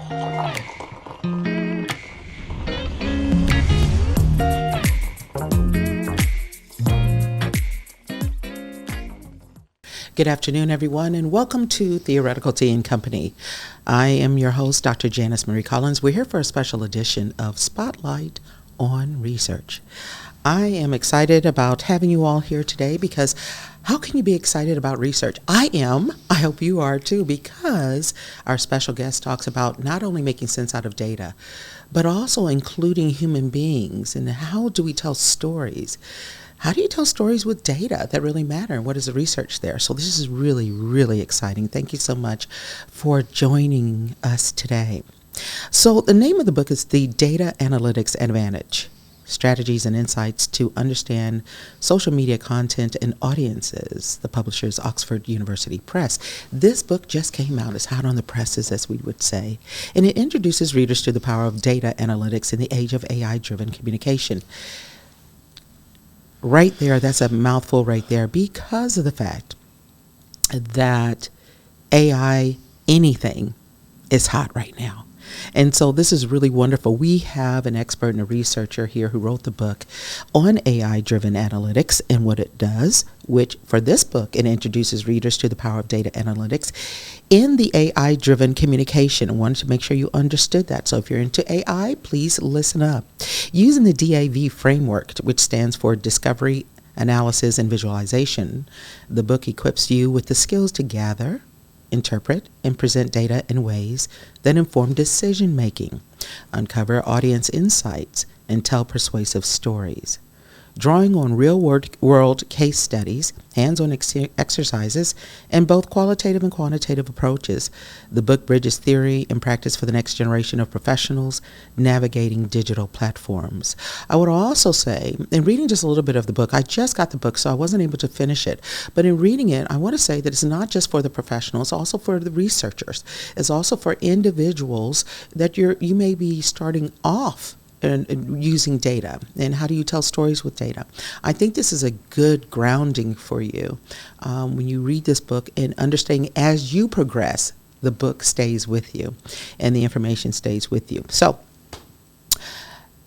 Good afternoon, everyone, and welcome to Theoretical Tea and Company. I am your host, Dr. Janice Marie Collins. We're here for a special edition of Spotlight on Research. I am excited about having you all here today because how can you be excited about research? I am. I hope you are too, because our special guest talks about not only making sense out of data, but also including human beings and how do we tell stories. How do you tell stories with data that really matter? And what is the research there? So this is really, really exciting. Thank you so much for joining us today. So the name of the book is The Data Analytics Advantage: Strategies and Insights to Understand Social Media Content and Audiences. The publisher is Oxford University Press. This book just came out. It's hot on the presses, as we would say. And it introduces readers to the power of data analytics in the age of AI-driven communication. Right there, that's a mouthful right there, because of the fact that AI, anything, is hot right now. And so this is really wonderful. We have an expert and a researcher here who wrote the book on AI-driven analytics and what it does, which for this book, it introduces readers to the power of data analytics in the AI-driven communication. I wanted to make sure you understood that. So if you're into AI, please listen up. Using the DAV framework, which stands for Discovery, Analysis, and Visualization, the book equips you with the skills to gather, interpret, and present data in ways that inform decision-making, uncover audience insights, and tell persuasive stories. Drawing on real-world case studies, hands-on exercises, and both qualitative and quantitative approaches, the book bridges theory and practice for the next generation of professionals navigating digital platforms. I would also say, in reading just a little bit of the book, I just got the book, so I wasn't able to finish it, but in reading it, I want to say that it's not just for the professionals, it's also for the researchers. It's also for individuals that you may be starting off and using data, and how do you tell stories with data. I think this is a good grounding for you when you read this book, and understanding as you progress, the book stays with you and the information stays with you. So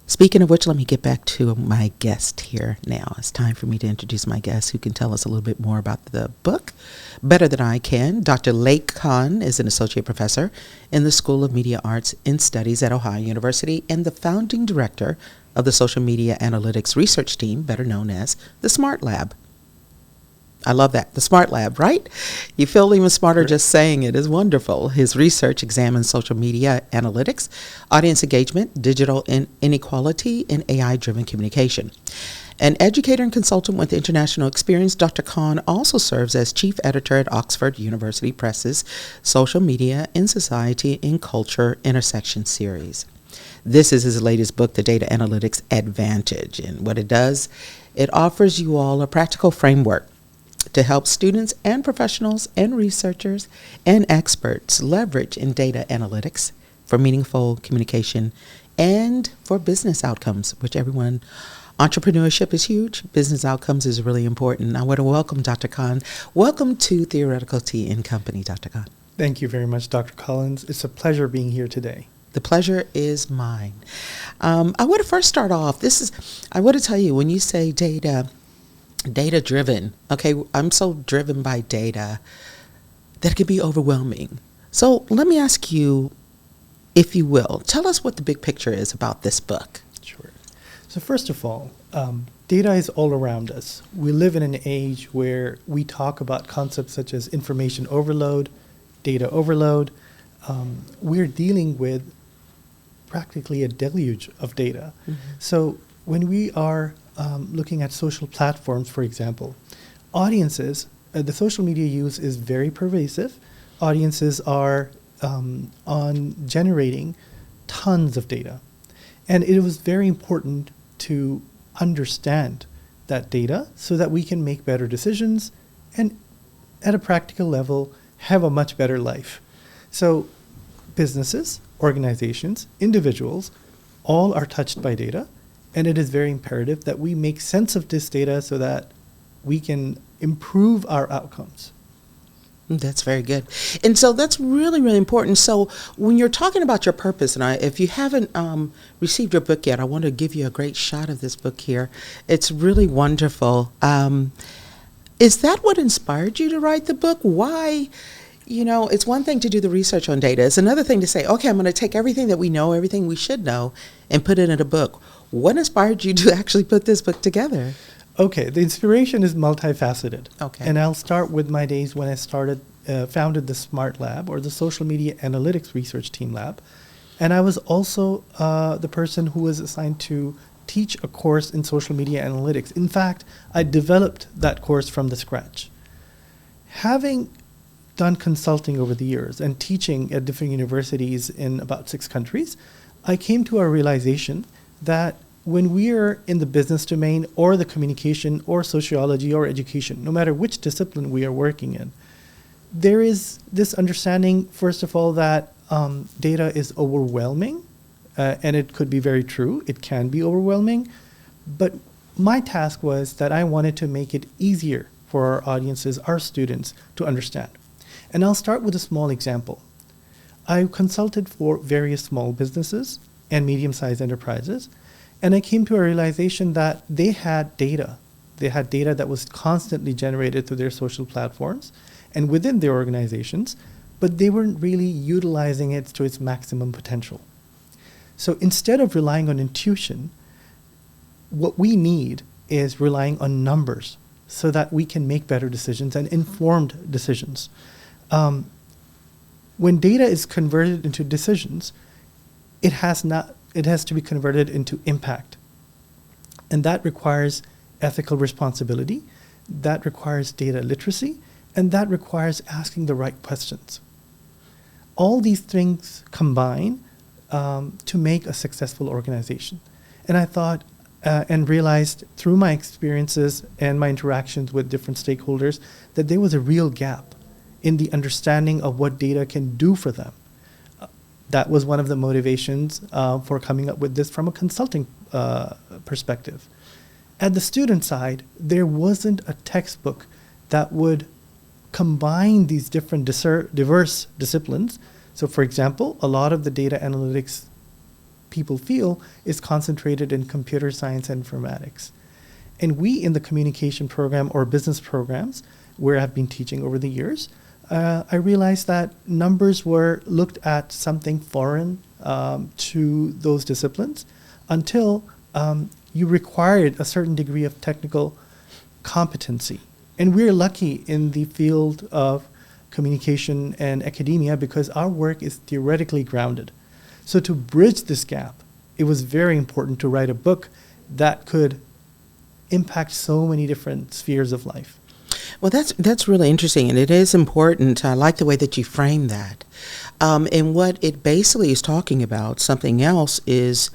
speaking of which, let me get back to my guest here now. It's time for me to introduce my guest who can tell us a little bit more about the book better than I can. Dr. Kahn is an associate professor in the School of Media Arts and Studies at Ohio University and the founding director of the Social Media Analytics Research Team, better known as the Smart Lab. I love that. The Smart Lab, right? You feel even smarter just saying it. Is wonderful. His research examines social media analytics, audience engagement, digital inequality, and AI-driven communication. An educator and consultant with international experience, Dr. Kahn also serves as chief editor at Oxford University Press's Social Media in Society and Culture Intersection series. This is his latest book, The Data Analytics Advantage. And what it does, it offers you all a practical framework to help students and professionals and researchers and experts leverage in data analytics for meaningful communication and for business outcomes, which everyone, entrepreneurship is huge. Business outcomes is really important. I want to welcome Dr. Kahn. Welcome to Theoretical Tea and Company, Dr. Kahn. Thank you very much, Dr. Collins. It's a pleasure being here today. The pleasure is mine. I want to first start off. I want to tell you, when you say data-driven, okay, I'm so driven by data that it can be overwhelming. So let me ask you, if you will, tell us what the big picture is about this book. Sure. So first of all, data is all around us. We live in an age where we talk about concepts such as information overload, data overload. We're dealing with practically a deluge of data. Mm-hmm. So when we are looking at social platforms, for example, audiences, the social media use is very pervasive. Audiences are on generating tons of data. And it was very important to understand that data so that we can make better decisions and at a practical level have a much better life. So businesses, organizations, individuals, all are touched by data, and it is very imperative that we make sense of this data so that we can improve our outcomes. That's very good. And so that's really, really important. So when you're talking about your purpose, and if you haven't received your book yet, I want to give you a great shot of this book here. It's really wonderful. Is that what inspired you to write the book? Why? It's one thing to do the research on data. It's another thing to say, okay, I'm going to take everything that we know, everything we should know, and put it in a book. What inspired you to actually put this book together? Okay, the inspiration is multifaceted. Okay. And I'll start with my days when I founded the SMART Lab, or the Social Media Analytics Research Team Lab. And I was also the person who was assigned to teach a course in social media analytics. In fact, I developed that course from the scratch. Having done consulting over the years and teaching at different universities in about 6 countries, I came to a realization that when we are in the business domain or the communication or sociology or education, no matter which discipline we are working in, there is this understanding, first of all, that data is overwhelming, and it could be very true. It can be overwhelming. But my task was that I wanted to make it easier for our audiences, our students, to understand. And I'll start with a small example. I consulted for various small businesses and medium-sized enterprises, and I came to a realization that they had data. They had data that was constantly generated through their social platforms and within their organizations, but they weren't really utilizing it to its maximum potential. So instead of relying on intuition, what we need is relying on numbers so that we can make better decisions and informed decisions. When data is converted into decisions, it has to be converted into impact. And that requires ethical responsibility, that requires data literacy, and that requires asking the right questions. All these things combine to make a successful organization. And I thought and realized through my experiences and my interactions with different stakeholders that there was a real gap in the understanding of what data can do for them. That was one of the motivations for coming up with this from a consulting perspective. At the student side, there wasn't a textbook that would combine these different diverse disciplines. So for example, a lot of the data analytics people feel is concentrated in computer science and informatics. And we in the communication program or business programs, where I've been teaching over the years, I realized that numbers were looked at something foreign to those disciplines until you required a certain degree of technical competency. And we're lucky in the field of communication and academia because our work is theoretically grounded. So to bridge this gap, it was very important to write a book that could impact so many different spheres of life. Well, that's really interesting, and it is important. I like the way that you frame that. And what it basically is talking about, something else, is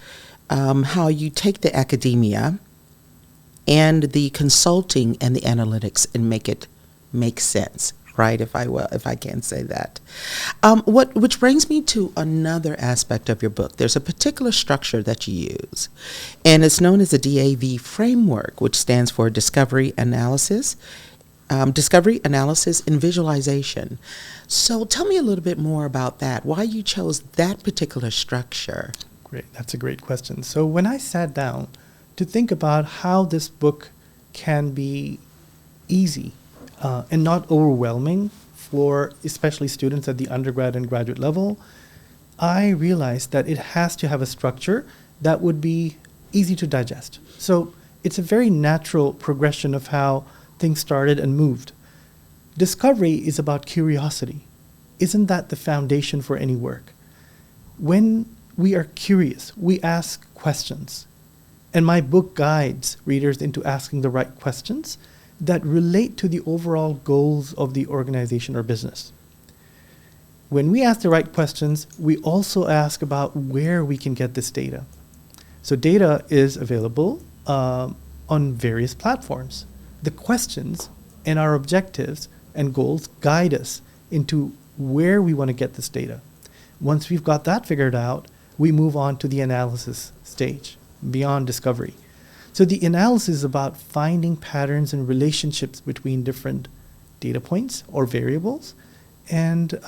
how you take the academia and the consulting and the analytics and make it make sense, right? If I can say that. Which brings me to another aspect of your book. There's a particular structure that you use, and it's known as the DAV framework, which stands for discovery, analysis, and visualization. So tell me a little bit more about that, why you chose that particular structure. Great, that's a great question. So when I sat down to think about how this book can be easy and not overwhelming for especially students at the undergrad and graduate level, I realized that it has to have a structure that would be easy to digest. So it's a very natural progression of how things started and moved. Discovery is about curiosity. Isn't that the foundation for any work? When we are curious, we ask questions. And my book guides readers into asking the right questions that relate to the overall goals of the organization or business. When we ask the right questions, we also ask about where we can get this data. So data is available on various platforms. The questions and our objectives and goals guide us into where we want to get this data. Once we've got that figured out, we move on to the analysis stage, beyond discovery. So the analysis is about finding patterns and relationships between different data points or variables and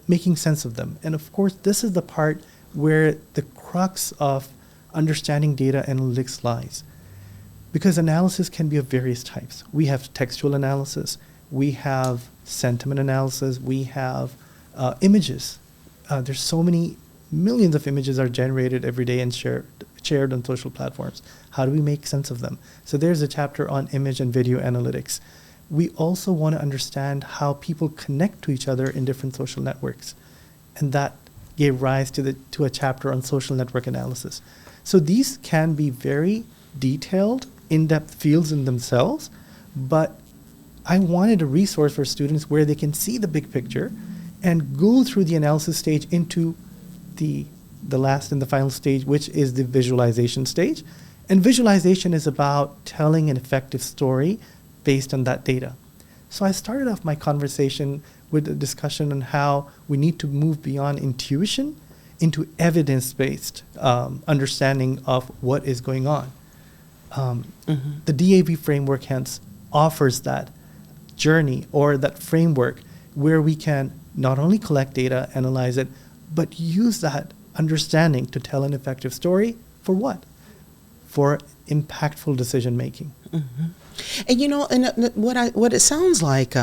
making sense of them. And of course, this is the part where the crux of understanding data analytics lies. Because analysis can be of various types. We have textual analysis, we have sentiment analysis, we have images. There's so many millions of images are generated every day and shared on social platforms. How do we make sense of them? So there's a chapter on image and video analytics. We also want to understand how people connect to each other in different social networks. And that gave rise to a chapter on social network analysis. So these can be very detailed, in-depth fields in themselves, but I wanted a resource for students where they can see the big picture and go through the analysis stage into the last and the final stage, which is the visualization stage. And visualization is about telling an effective story based on that data. So I started off my conversation with a discussion on how we need to move beyond intuition into evidence-based understanding of what is going on. The DAV framework hence offers that journey or that framework where we can not only collect data, analyze it, but use that understanding to tell an effective story for what? For impactful decision making. And and what it sounds like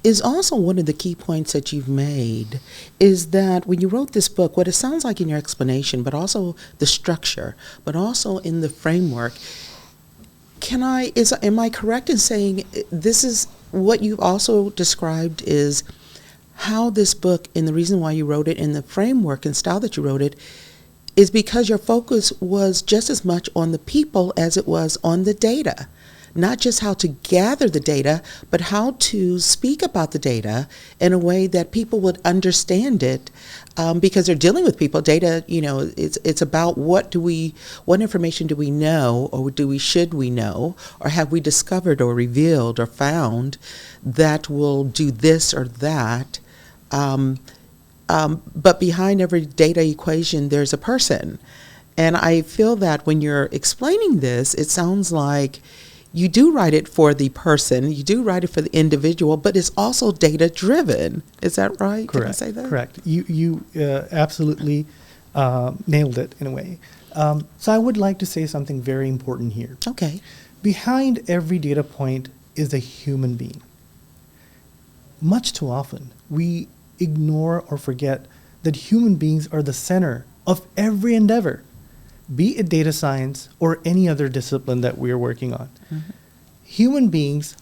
is also one of the key points that you've made is that when you wrote this book, what it sounds like in your explanation, but also the structure, but also in the framework. Am I correct in saying this is what you've also described is how this book and the reason why you wrote it and the framework and style that you wrote it is because your focus was just as much on the people as it was on the data. Not just how to gather the data, but how to speak about the data in a way that people would understand it, because they're dealing with people. Data, it's about what information do we know, or should we know, or have we discovered or revealed or found that will do this or that. But behind every data equation, there's a person. And I feel that when you're explaining this, it sounds like you do write it for the person, you do write it for the individual, but it's also data driven. Is that right? Correct. Can I say that? Correct. You absolutely nailed it in a way. So I would like to say something very important here. Okay. Behind every data point is a human being. Much too often, we ignore or forget that human beings are the center of every endeavor, be it data science or any other discipline that we're working on. Human beings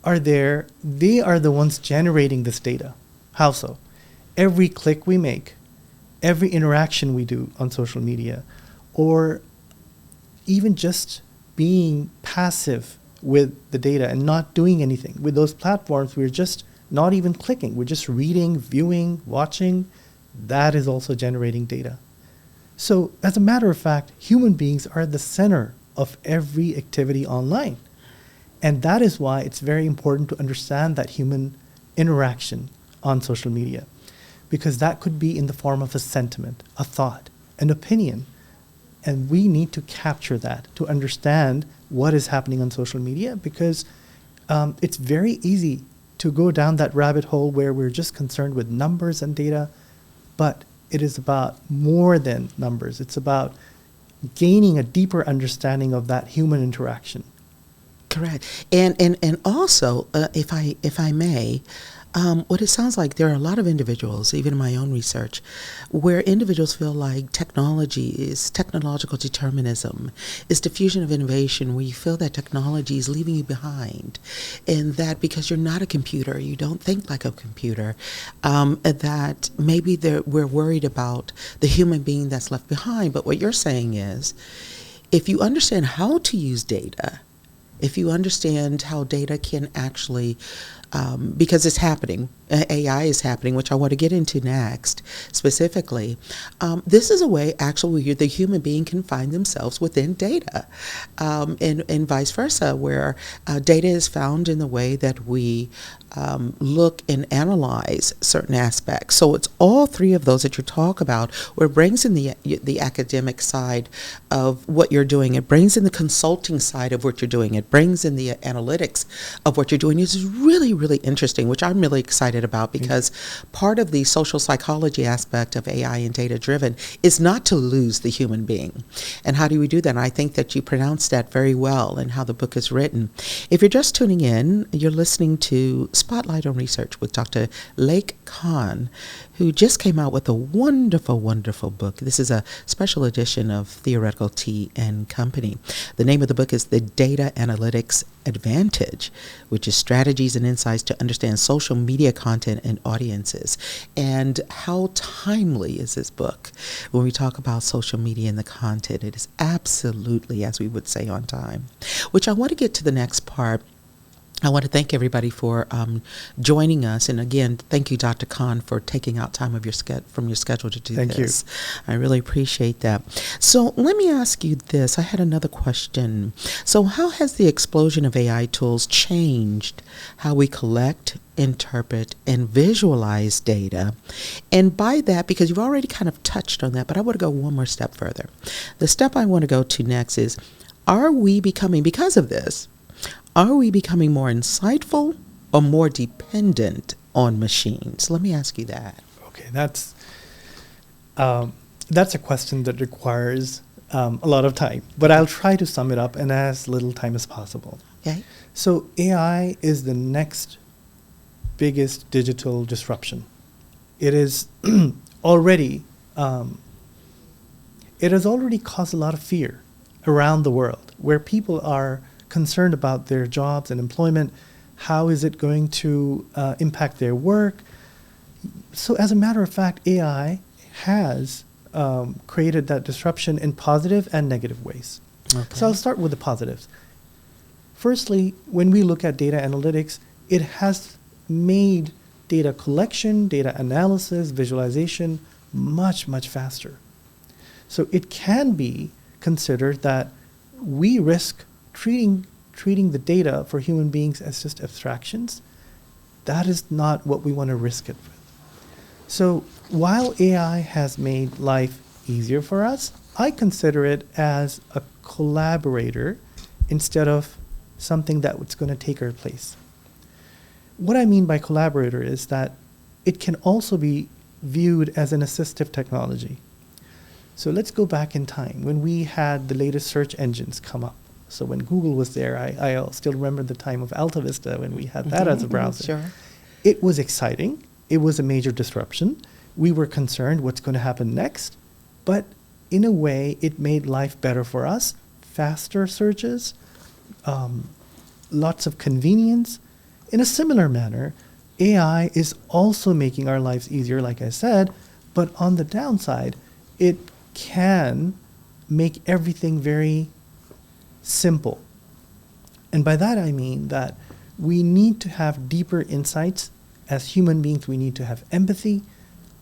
are there. They are the ones generating this data. How so? Every click we make, every interaction we do on social media, or even just being passive with the data and not doing anything. With those platforms, we're just not even clicking. We're just reading, viewing, watching. That is also generating data. So as a matter of fact, human beings are at the center of every activity online. And that is why it's very important to understand that human interaction on social media, because that could be in the form of a sentiment, a thought, an opinion. And we need to capture that to understand what is happening on social media, because it's very easy to go down that rabbit hole where we're just concerned with numbers and data, but it is about more than numbers. It's about gaining a deeper understanding of that human interaction. Correct. And also, if I may, what it sounds like, there are a lot of individuals, even in my own research, where individuals feel like technology is technological determinism, is diffusion of innovation, where you feel that technology is leaving you behind, and that because you're not a computer, you don't think like a computer, that maybe we're worried about the human being that's left behind. But what you're saying is, if you understand how to use data, if you understand how data can actually, because it's happening, AI is happening, which I want to get into next specifically, this is a way actually where the human being can find themselves within data, and vice versa, where data is found in the way that we look and analyze certain aspects. So it's all three of those that you talk about, where it brings in the academic side of what you're doing, it brings in the consulting side of what you're doing, it brings in the analytics of what you're doing. It's really really interesting, which I'm really excited about, because part of the social psychology aspect of AI and data driven is not to lose the human being. And how do we do that? And I think that you pronounced that very well in how the book is written. If you're just tuning in, you're listening to Spotlight on Research with Dr. Lake Kahn, who just came out with a wonderful, wonderful book. This is a special edition of Theoretical Tea and Company. The name of the book is The Data Analytics Advantage, which is strategies and insights to understand social media content and audiences. And how timely is this book? When we talk about social media and the content, it is absolutely, as we would say, on time. Which I want to get to the next part. I want to thank everybody for joining us. And again, thank you, Dr. Kahn, for taking out time of from your schedule to do Thank this. I really appreciate that. So let me ask you this. I had another question. So how has the explosion of AI tools changed how we collect, interpret, and visualize data? And by that, because you've already kind of touched on that, but I want to go one more step further. The step I want to go to next is, are we becoming, because of this, are we becoming more insightful or more dependent on machines? Let me ask you that. Okay, that's a question that requires a lot of time, but I'll try to sum it up in as little time as possible. Okay. So AI is the next biggest digital disruption. It is already it has already caused a lot of fear around the world, where people are concerned about their jobs and employment. How is it going to impact their work? So as a matter of fact, AI has created that disruption in positive and negative ways. Okay. So I'll start with the positives. Firstly, when we look at data analytics, it has made data collection, data analysis, visualization much, much faster. So it can be considered that we risk treating the data for human beings as just abstractions. That is not what we want to risk it with. So while AI has made life easier for us, I consider it as a collaborator instead of something that's going to take our place. What I mean by collaborator is that it can also be viewed as an assistive technology. So let's go back in time when we had the latest search engines come up. So when Google was there, I still remember the time of Alta Vista when we had that as a browser. Sure. It was exciting. It was a major disruption. We were concerned what's going to happen next. But in a way, it made life better for us. Faster searches, lots of convenience. In a similar manner, AI is also making our lives easier, like I said, but on the downside, it can make everything very simple. And by that I mean that we need to have deeper insights. As human beings, we need to have empathy.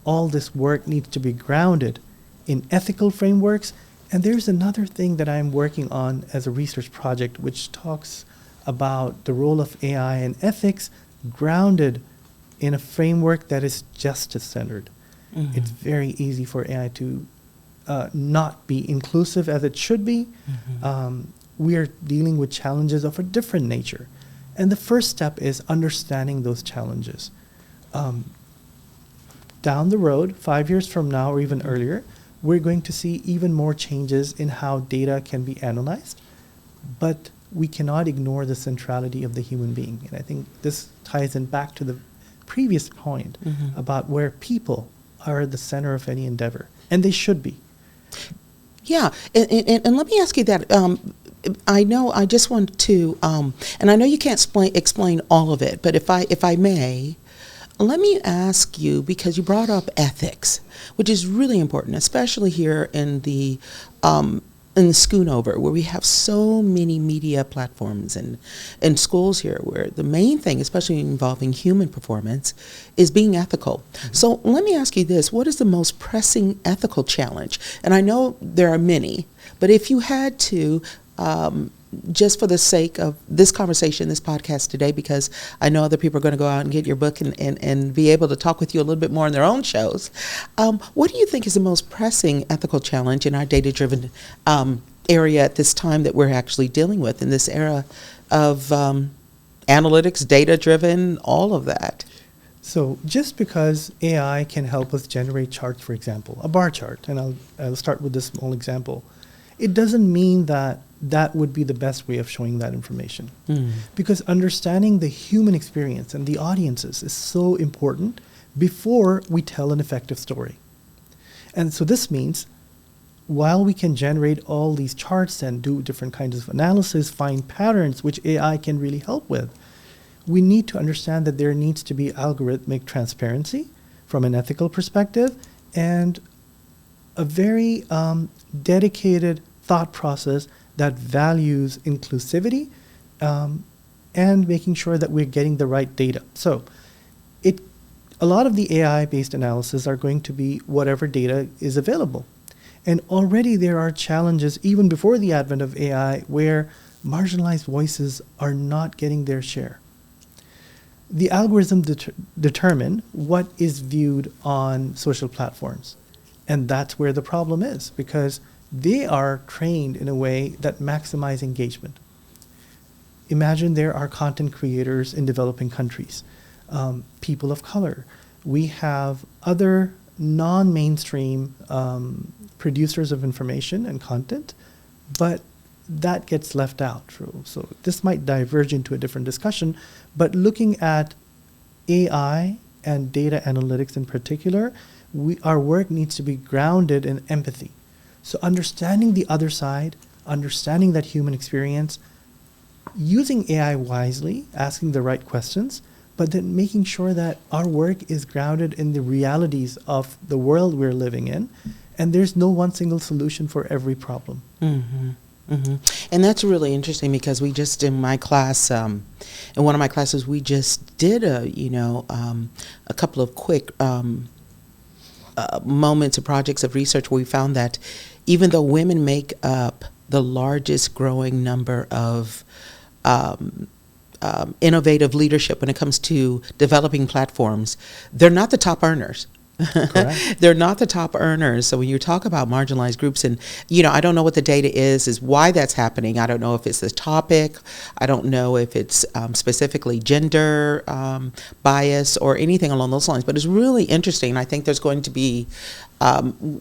All this work needs to be grounded in ethical frameworks. And there's another thing that I'm working on as a research project, which talks about the role of AI and ethics grounded in a framework that is justice-centered. Mm-hmm. It's very easy for AI to not be inclusive as it should be. Mm-hmm. We are dealing with challenges of a different nature. And the first step is understanding those challenges. Down the road, 5 years from now or even earlier, we're going to see even more changes in how data can be analyzed. But we cannot ignore the centrality of the human being. And I think this ties in back to the previous point mm-hmm. about where people are at the center of any endeavor. And they should be. Yeah. And let me ask you that. I know I just want to, and I know you can't explain all of it, but if I may, let me ask you, because you brought up ethics, which is really important, especially here in the Schoonover, where we have so many media platforms and schools here, where the main thing, especially involving human performance, is being ethical. Mm-hmm. So let me ask you this: what is the most pressing ethical challenge? And I know there are many, but if you had to, just for the sake of this conversation, this podcast today, because I know other people are going to go out and get your book and be able to talk with you a little bit more on their own shows. What do you think is the most pressing ethical challenge in our data-driven area at this time that we're actually dealing with in this era of analytics, data driven, all of that. So just because AI can help us generate charts, for example, a bar chart, and I'll start with this small example, it doesn't mean that that would be the best way of showing that information. Because understanding the human experience and the audiences is so important before we tell an effective story. And so this means while we can generate all these charts and do different kinds of analysis, find patterns which AI can really help with, we need to understand that there needs to be algorithmic transparency from an ethical perspective and a very dedicated thought process that values inclusivity and making sure that we're getting the right data. So a lot of the AI-based analysis are going to be whatever data is available. And already there are challenges, even before the advent of AI, where marginalized voices are not getting their share. The algorithms determine what is viewed on social platforms. And that's where the problem is, because they are trained in a way that maximize engagement. Imagine there are content creators in developing countries, people of color. We have other non-mainstream producers of information and content, but that gets left out. So this might diverge into a different discussion, but looking at AI and data analytics in particular, our work needs to be grounded in empathy. So understanding the other side, understanding that human experience, using AI wisely, asking the right questions, but then making sure that our work is grounded in the realities of the world we're living in, and there's no one single solution for every problem. Mm-hmm. Mm-hmm. And that's really interesting because we just in my class, in one of my classes, we just did a couple of quick moments of projects of research where we found that even though women make up the largest growing number of innovative leadership when it comes to developing platforms, they're not the top earners. Correct. They're not the top earners. So when you talk about marginalized groups, and I don't know what the data is why that's happening. I don't know if it's the topic. I don't know if it's specifically gender bias or anything along those lines. But it's really interesting. I think there's going to be,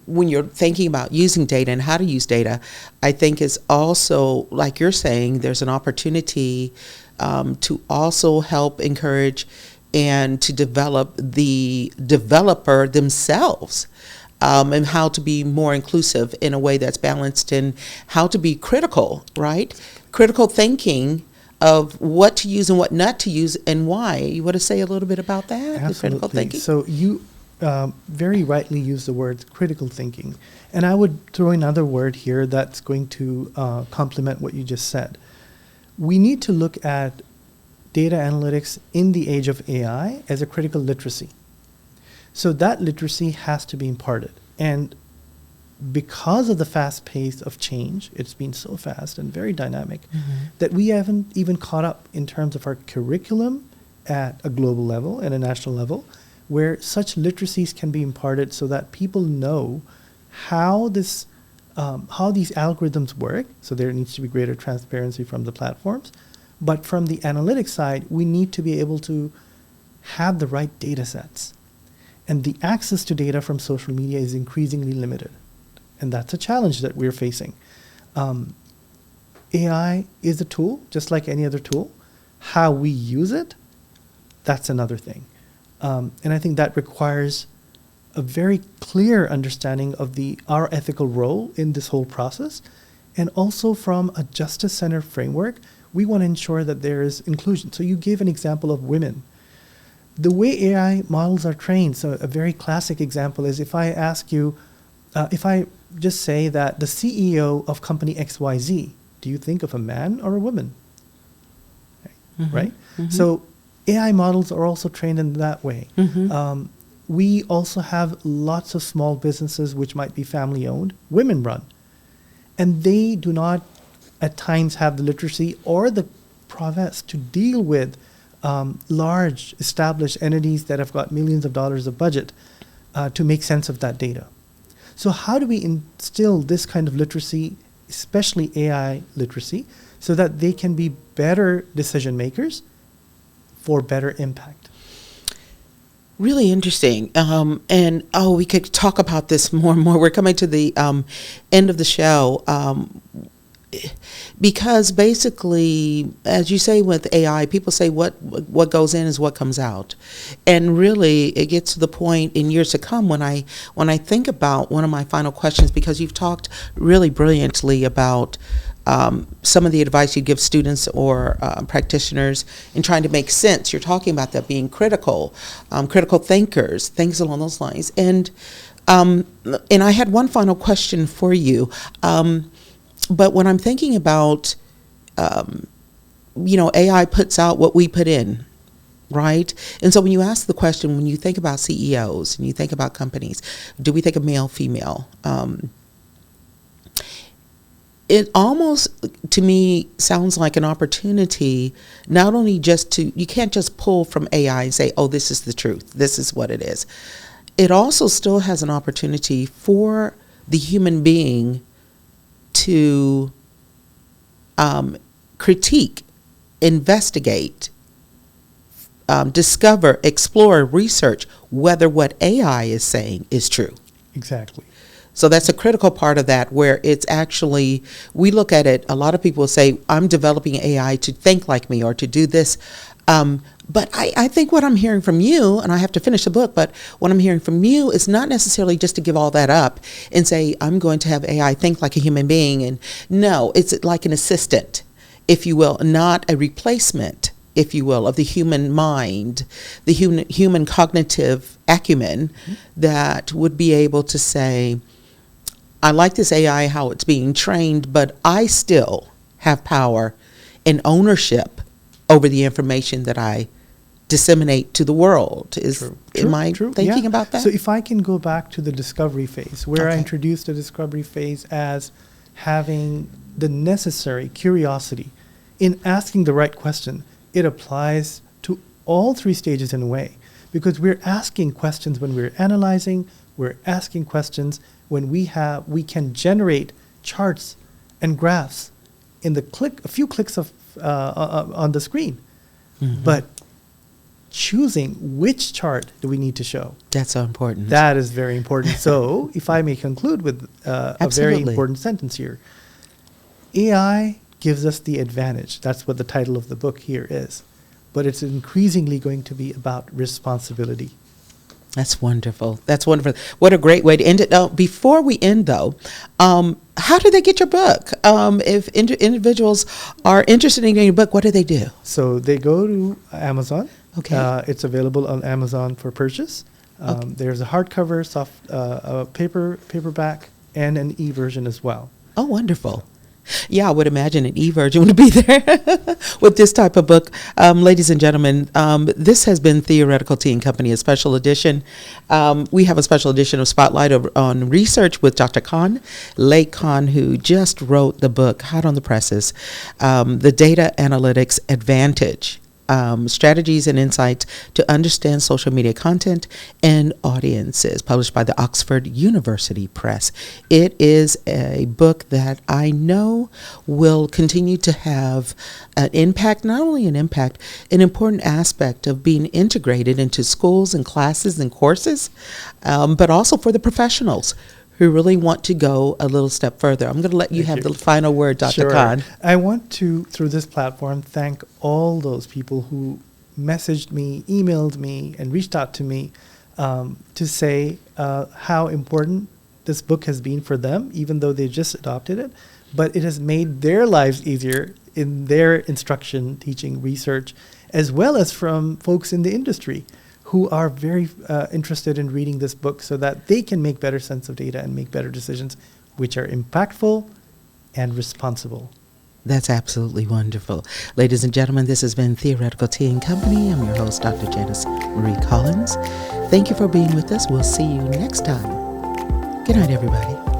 when you're thinking about using data and how to use data, I think it's also, like you're saying, there's an opportunity to also help encourage and to develop the developer themselves, and how to be more inclusive in a way that's balanced, and how to be critical, right? Critical thinking of what to use and what not to use and why. You want to say a little bit about that? Absolutely. Critical thinking? So you very rightly use the word critical thinking. And I would throw another word here that's going to complement what you just said. We need to look at data analytics in the age of AI as a critical literacy. So that literacy has to be imparted. And because of the fast pace of change, it's been so fast and very dynamic, that we haven't even caught up in terms of our curriculum at a global level and a national level, where such literacies can be imparted so that people know how these algorithms work. So there needs to be greater transparency from the platforms. But from the analytics side, we need to be able to have the right data sets. And the access to data from social media is increasingly limited. And that's a challenge that we're facing. AI is a tool, just like any other tool. How we use it, that's another thing. And I think that requires a very clear understanding of our ethical role in this whole process. And also from a justice-centered framework, we want to ensure that there is inclusion. So you gave an example of women. The way AI models are trained, so a very classic example is if I ask you, if I just say that the CEO of company XYZ, do you think of a man or a woman? Right? So AI models are also trained in that way. We also have lots of small businesses which might be family-owned, women-run. And they do not at times have the literacy or the prowess to deal with large established entities that have got millions of dollars of budget to make sense of that data. So how do we instill this kind of literacy, especially AI literacy, so that they can be better decision makers for better impact. Really interesting. And we could talk about this more and more. We're coming to the end of the show. Because basically, as you say with AI, people say what goes in is what comes out, and really it gets to the point in years to come when I think about one of my final questions, because you've talked really brilliantly about some of the advice you give students or practitioners in trying to make sense. You're talking about that being critical thinkers, things along those lines, and I had one final question for you. But when I'm thinking about, AI puts out what we put in, right? And so when you ask the question, when you think about CEOs and you think about companies, do we think of male, female? It almost, to me, sounds like an opportunity, not only you can't just pull from AI and say, oh, this is the truth, this is what it is. It also still has an opportunity for the human being to critique, investigate, discover, explore, research whether what AI is saying is true. Exactly. So that's a critical part of that, where it's actually, we look at it, a lot of people say, I'm developing AI to think like me or to do this. But I think what I'm hearing from you, and I have to finish the book, but what I'm hearing from you is not necessarily just to give all that up and say, I'm going to have AI think like a human being. And no, it's like an assistant, if you will, not a replacement, if you will, of the human mind, the human cognitive acumen that would be able to say, I like this AI, how it's being trained, but I still have power and ownership over the information that I disseminate to the world. Am I thinking about that? So if I can go back to the discovery phase, where I introduced the discovery phase as having the necessary curiosity in asking the right question, it applies to all three stages in a way, because we're asking questions when we're analyzing, we're asking questions when we can generate charts and graphs in a few clicks of on the screen. Mm-hmm. But choosing which chart do we need to show? That's so important. That is very important. So if I may conclude with a very important sentence here. AI gives us the advantage. That's what the title of the book here is. But it's increasingly going to be about responsibility. That's wonderful. That's wonderful. What a great way to end it. Now, before we end, though, how do they get your book? If individuals are interested in getting your book, what do they do? So they go to Amazon. Okay. It's available on Amazon for purchase. There's a hardcover, paperback, and an e-version as well. Oh, wonderful. Yeah, I would imagine an e-version would be there with this type of book. Ladies and gentlemen, this has been Theoretical Tea and Company, a special edition. We have a special edition of Spotlight on Research with Dr. Kahn, Lake Kahn, who just wrote the book, hot on the presses, The Data Analytics Advantage. Strategies and Insights to Understand Social Media Content and Audiences, published by the Oxford University Press. It is a book that I know will continue to have an impact, not only an impact, an important aspect of being integrated into schools and classes and courses, but also for the professionals who really want to go a little step further. I'm going to let you have the final word, Dr. Kahn. I want to, through this platform, thank all those people who messaged me, emailed me, and reached out to me to say how important this book has been for them, even though they just adopted it. But it has made their lives easier in their instruction, teaching, research, as well as from folks in the industry who are very interested in reading this book so that they can make better sense of data and make better decisions, which are impactful and responsible. That's absolutely wonderful. Ladies and gentlemen, this has been Theoretical Tea and Company. I'm your host, Dr. Janice Marie Collins. Thank you for being with us. We'll see you next time. Good night, everybody.